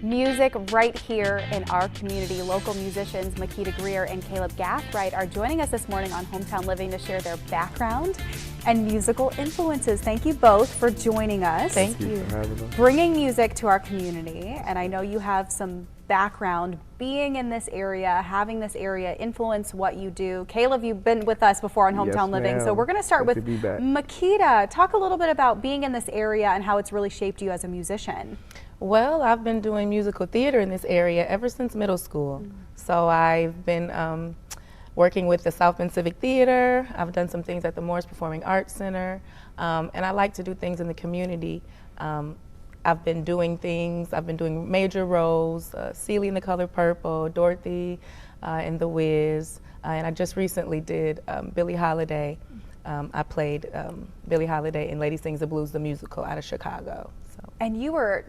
music right here in our community. Local musicians Keda Grier and Gathright are joining us this morning on Hometown Living to share their background and musical influences. Thank you both for joining us. Thank you for having us. Bringing music to our community, and I know you have some background being in this area, having this area influence what you do. Caleb, you've been with us before on Hometown Living, so we're going to start with Keda. Talk a little bit about being in this area and how it's really shaped you as a musician. Well, I've been doing musical theater in this area ever since middle school. So I've been working with the South Bend Civic Theater. I've done some things at the Morris Performing Arts Center, and I like to do things in the community. I've been doing major roles, Celie in The Color Purple, Dorothy in The Wiz, and I just recently did Billie Holiday. I played Billie Holiday in Lady Sings the Blues, the musical, out of Chicago. So. And you were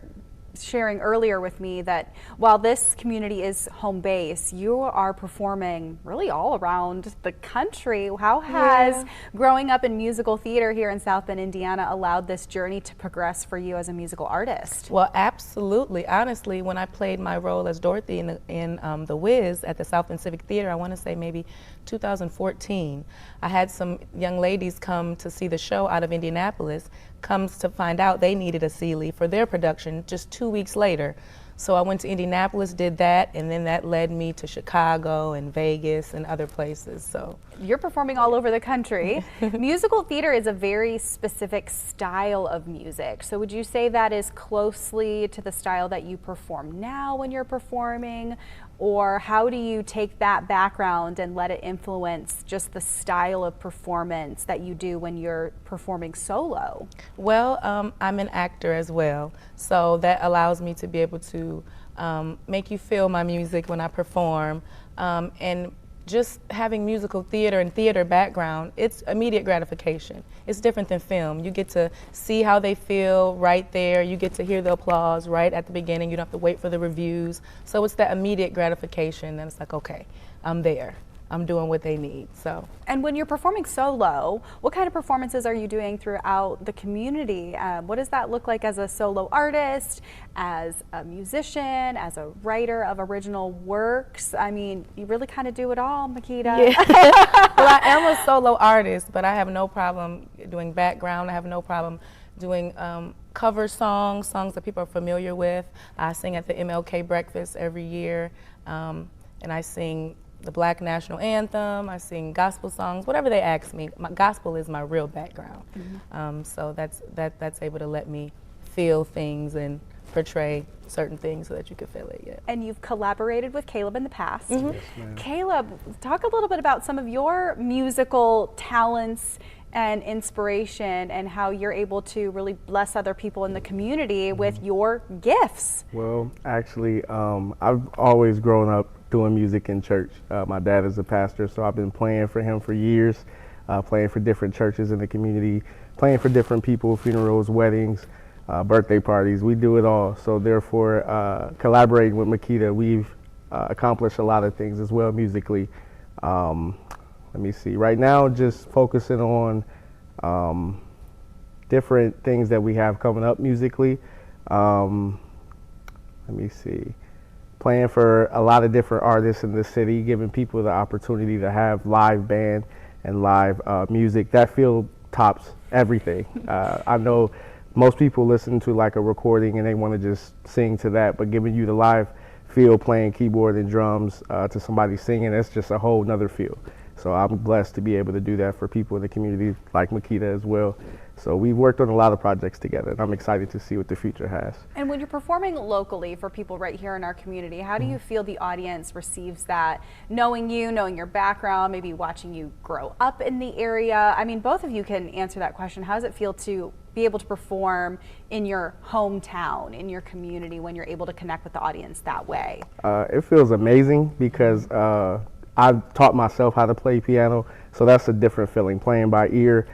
sharing earlier with me that while this community is home base, you are performing really all around the country. How has growing up in musical theater here in South Bend, Indiana, allowed this journey to progress for you as a musical artist? Well, absolutely. Honestly, when I played my role as Dorothy in The Wiz at the South Bend Civic Theater, I want to say maybe 2014, I had some young ladies come to see the show out of Indianapolis, comes to find out they needed a Celie for their production just 2 weeks later. So I went to Indianapolis, did that, and then that led me to Chicago and Vegas and other places. So you're performing all over the country. Musical theater is a very specific style of music. So would you say that is closely to the style that you perform now when you're performing? Or how do you take that background and let it influence just the style of performance that you do when you're performing solo? Well, I'm an actor as well, so that allows me to be able to make you feel my music when I perform, and just having musical theater and theater background, it's immediate gratification. It's different than film. You get to see how they feel right there. You get to hear the applause right at the beginning. You don't have to wait for the reviews. So it's that immediate gratification, and it's like, okay, I'm there. I'm doing what they need. So. And when you're performing solo, what kind of performances are you doing throughout the community? What does that look like as a solo artist, as a musician, as a writer of original works? I mean, you really kind of do it all, Keda. Yeah. Well, I am a solo artist, but I have no problem doing background. I have no problem doing cover songs that people are familiar with. I sing at the MLK breakfast every year, and I sing the Black National Anthem. I sing gospel songs, whatever they ask me. My gospel is my real background, so that's able to let me feel things and portray certain things so that you can feel it. Yeah. And you've collaborated with Caleb in the past. Yes, Caleb, talk a little bit about some of your musical talents and inspiration and how you're able to really bless other people in the community with your gifts. Well, actually, I've always grown up doing music in church. My dad is a pastor, so I've been playing for him for years, playing for different churches in the community, playing for different people, funerals, weddings, birthday parties. We do it all. So therefore, collaborating with Keda, we've accomplished a lot of things as well musically. Let me see. Right now, just focusing on different things that we have coming up musically. Let me see. Playing for a lot of different artists in the city, giving people the opportunity to have live band and live music. That field tops everything. I know most people listen to like a recording and they want to just sing to that, but giving you the live feel, playing keyboard and drums to somebody singing, that's just a whole nother feel. So I'm blessed to be able to do that for people in the community like Keda as well. So we've worked on a lot of projects together, and I'm excited to see what the future has. And when you're performing locally for people right here in our community, how do you feel the audience receives that? Knowing you, knowing your background, maybe watching you grow up in the area. I mean, both of you can answer that question. How does it feel to be able to perform in your hometown, in your community, when you're able to connect with the audience that way? It feels amazing because I've taught myself how to play piano, so that's a different feeling, playing by ear,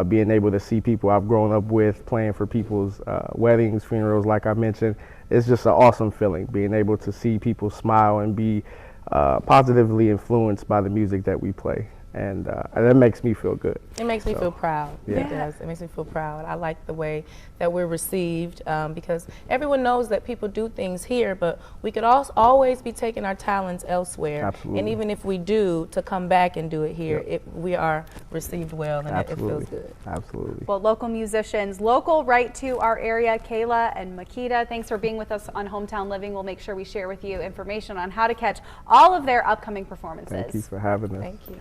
being able to see people I've grown up with, playing for people's weddings, funerals, like I mentioned. It's just an awesome feeling, being able to see people smile and be positively influenced by the music that we play. and that makes me feel good. It makes me feel proud. Yeah. It does. It makes me feel proud. I like the way that we're received because everyone knows that people do things here, but we could also always be taking our talents elsewhere. Absolutely. And even if we do, to come back and do it here, Yep. we are received well, and it Absolutely. feels good. Absolutely. Well, local musicians, local right to our area, Kayla and Makeda, thanks for being with us on Hometown Living. We'll make sure we share with you information on how to catch all of their upcoming performances. Thank you for having us. Thank you.